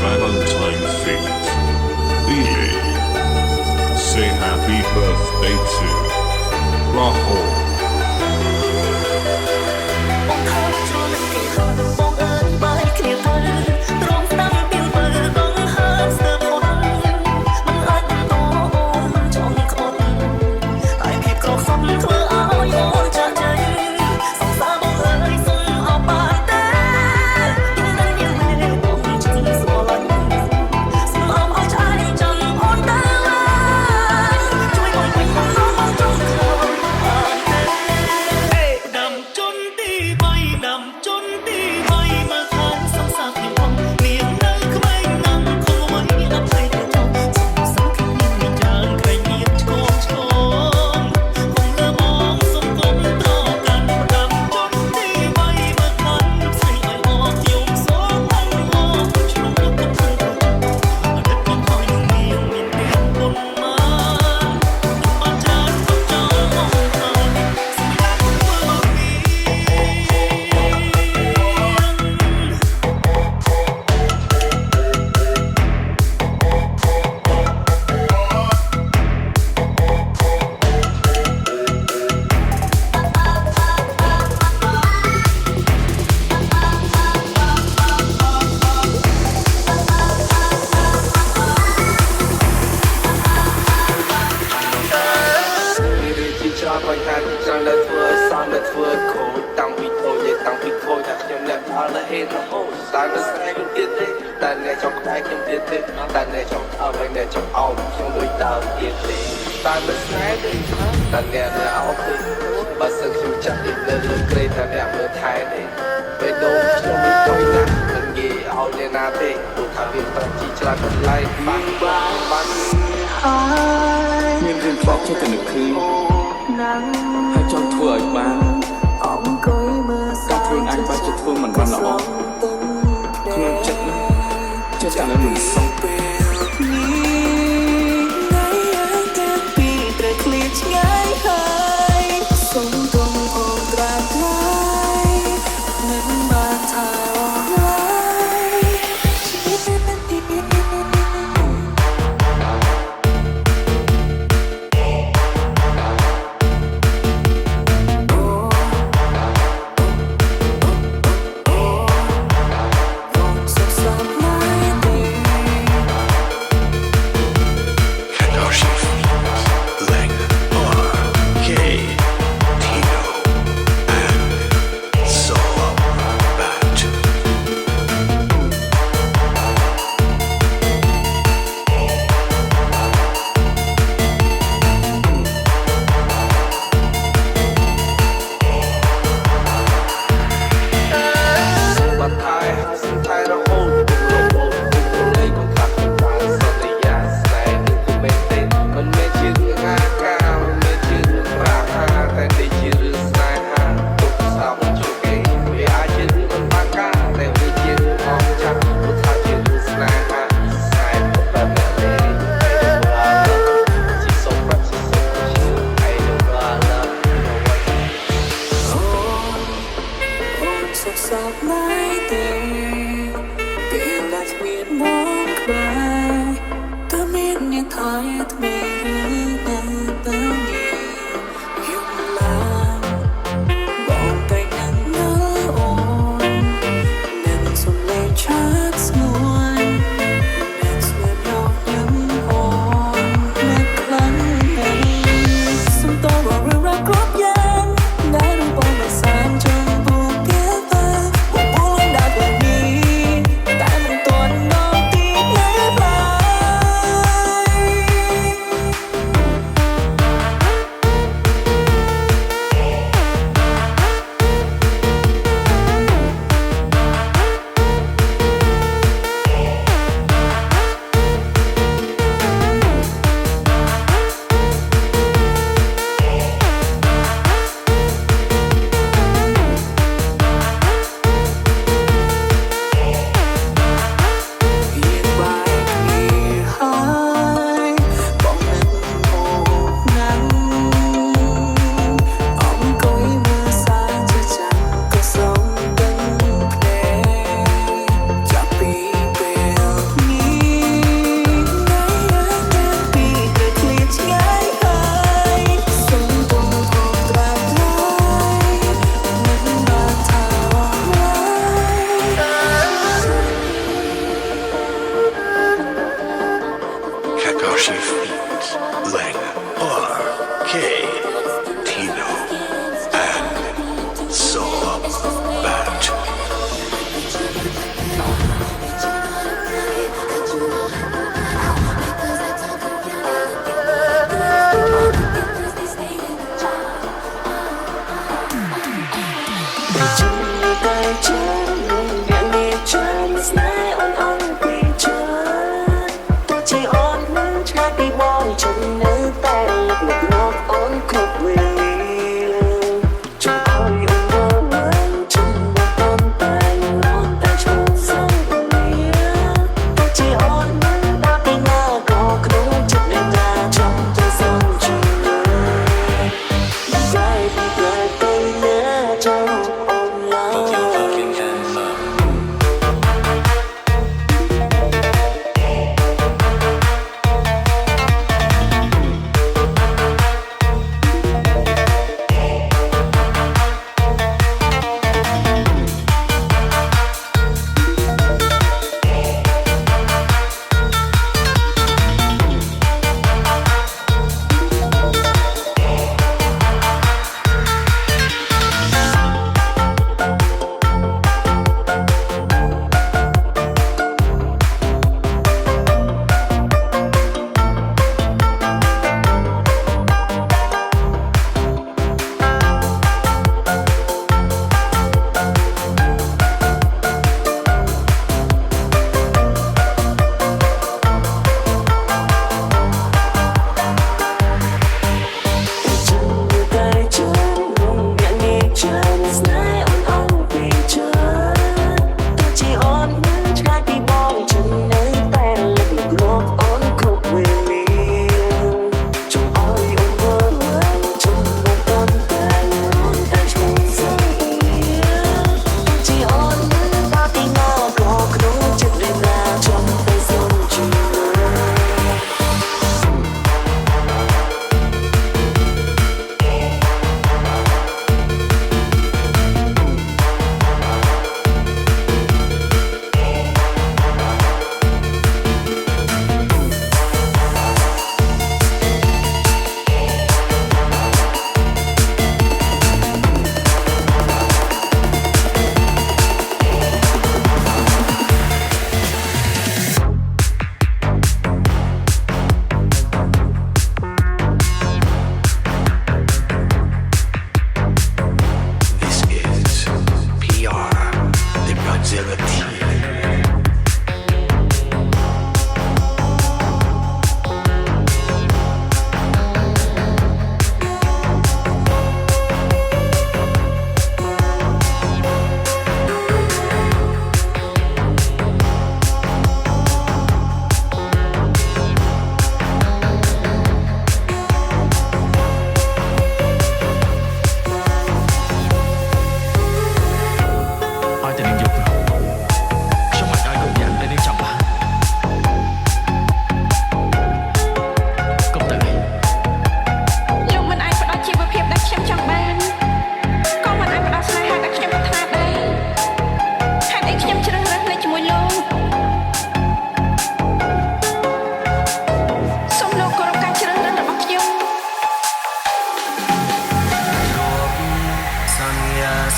Valentine Fate. Lily. Say happy birthday to Rahul. មានរឿងបោកចិត្តទៅនឹកឃើញ ហើយចង់ធ្វើឲ្យបានការធ្វើអញបាច់ជាធ្វើមិនបានល្អក្នុងចិត្តណាចិត្តតែមិនសុខThank you.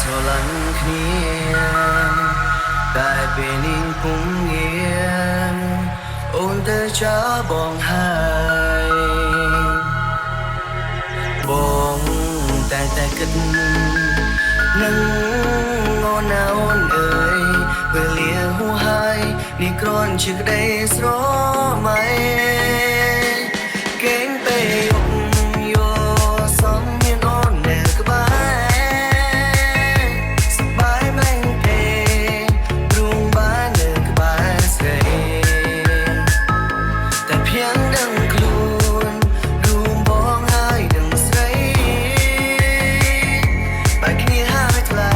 ស្រឡាញ់គ្នាតែពេលនេះពុំងារអូនទៅចាបងហើយបងតែគិតនឹងអូនណាអូនអើយពេលលាហួហើយនេះគ្រាន់ជាក្តីស្រមៃកេងពេលយកសំមានអូននៅក្បែរសប្បាយម្លេងទេព្រមបាននៅក្បែរស្រីតែភៀងដឹងខ្លួនរួមបងហើយដឹងស្រីបែកគ្នាហើយថ្លៃ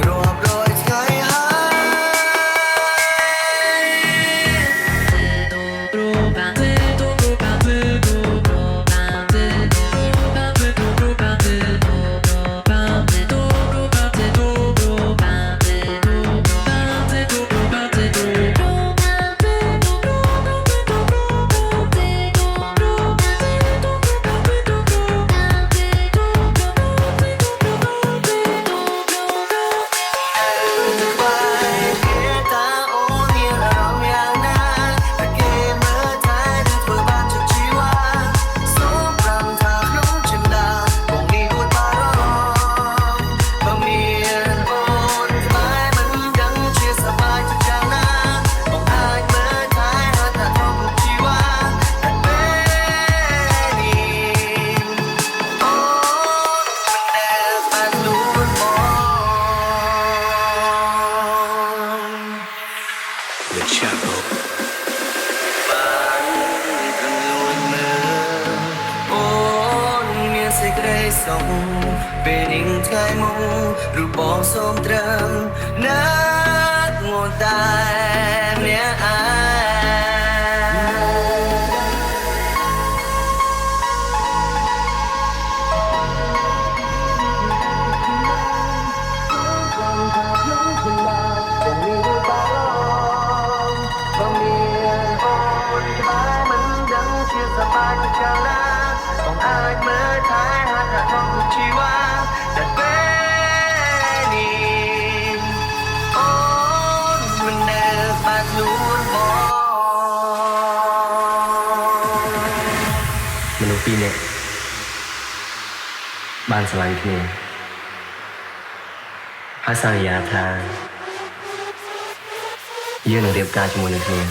រាប់រយថ្ងៃហើយពេលនឹងថ្ងៃមករូបបងសូមត្រឹមណាត់ងន់តែម្នាក់ឯងបងអាចមើលថែហាត់ថាក្នុងជីវ៉ាតែពេលនេះអូនមិនដែលបាត់ខ្លួនបងមនុស្សពីរនាក់បានស្រឡាញ់គ្នាហើយសន្យាថាយើងនឹងរៀបការជាមួយនឹងគ្នា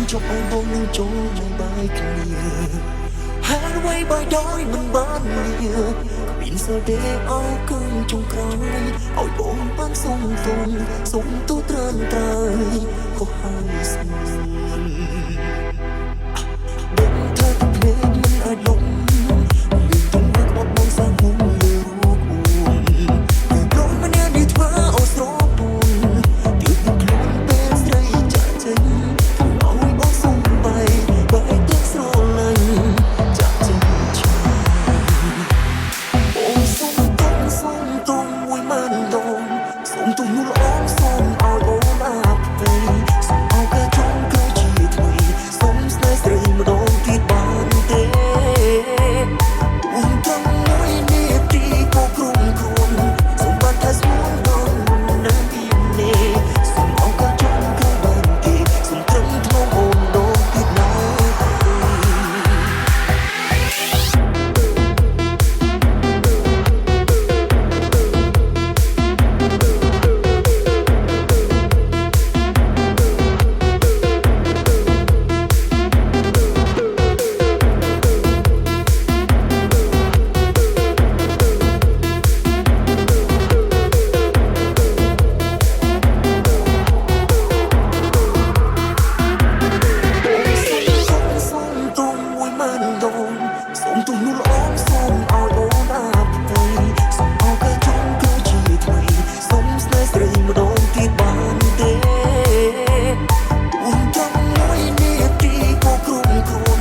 ញចុះឲ្យបងនឹងចូលមកបាយគ្នាហានໄວបាយដោយមិនបានលាមានសដេអោគឹងចុងក្រោយឲ្យបងបានសុំទូត្រានត្រើយខុសហើយស្មួនបងเธอទំនេរមិនអាចលំមានទុំមកបបងសាងុំលើរូបអូនគឺប្រុសម្នាក់នេះធ្វើអោស្រពោនទើបនឹងខ្លួនពេលស្រីចាក់ចេញឲ្យបងសុំបាយទឹកស្រលាញ់ចាក់ចេញអូសុំទុំមួយម៉ានដងសុំទុំនោះល្អសុំឲ្យអូនអាប់ទៅសុំឲ្យកាចង់ក្រោយជាថ្មីសុំស្នេហ៍ស្រីម្ដងទៀតបានទេអូនត្រង់មួយនេះទីក៏ក្រុមខ្លួនសុំបានតែស្មួនដល់នៅពីនេះសុំឲ្យកាចង់ក្រោយបានទេសុំត្រឹមធ្នមអូនដងទៀតណាសុំទុំនោះល្អសុំឲ្យអូនអាប់ទៅសុំឲ្យកាចង់ក្រោយជាថ្មីសុំស្នេហ៍ស្រីម្ដងទៀតបានទេអូនចង់មួយនេះទីក៏ក្រុមខ្លួន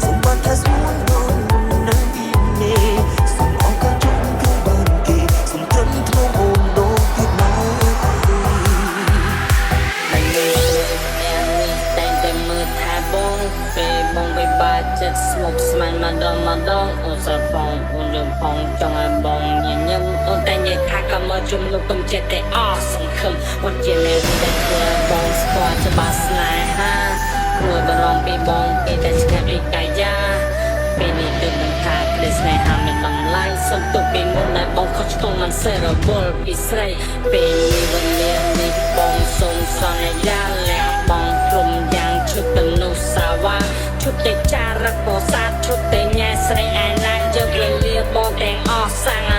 សុំបានតែស្មួនដល់នៅពីនេះសុំឲ្យកាចង់ក្រោយបានទេសុំត្រឹមធ្នមអូនដងទៀតណាតែតែមើលថាបងពេលបងបិបាចិត្តស្មុគស្មាញម្ដងអូនសរបងអូនរឿងផងចង់ឲ្យបងញញឹមអូនតែនិយាយថាក៏មកជុំលោកកុំចិត្តតែអស់សង្ឃឹមអូនជាអ្នកដែលធ្វើបងស្គាល់ច្បាស់ស្នេហាព្រោះបារម្ភពីបងពេលតែស្ងាត់ដូចកាយាពេលនេះទើបនឹងថាក្ដីស្នេហាមានតម្លៃសុំទុកពីមុនដែលបងខុសឆ្គងមិនសេរវល់ពីស្រីពេលនេះវេលានេះបងសូមសន្យាលះបងព្រមយ៉ាងឈុតទៅនោះសាវ៉ាឈុតតែចារឹកបោសាឈុតតែញ៉ែស្រីឯណាយកលលាបងទាំងអស់សាំង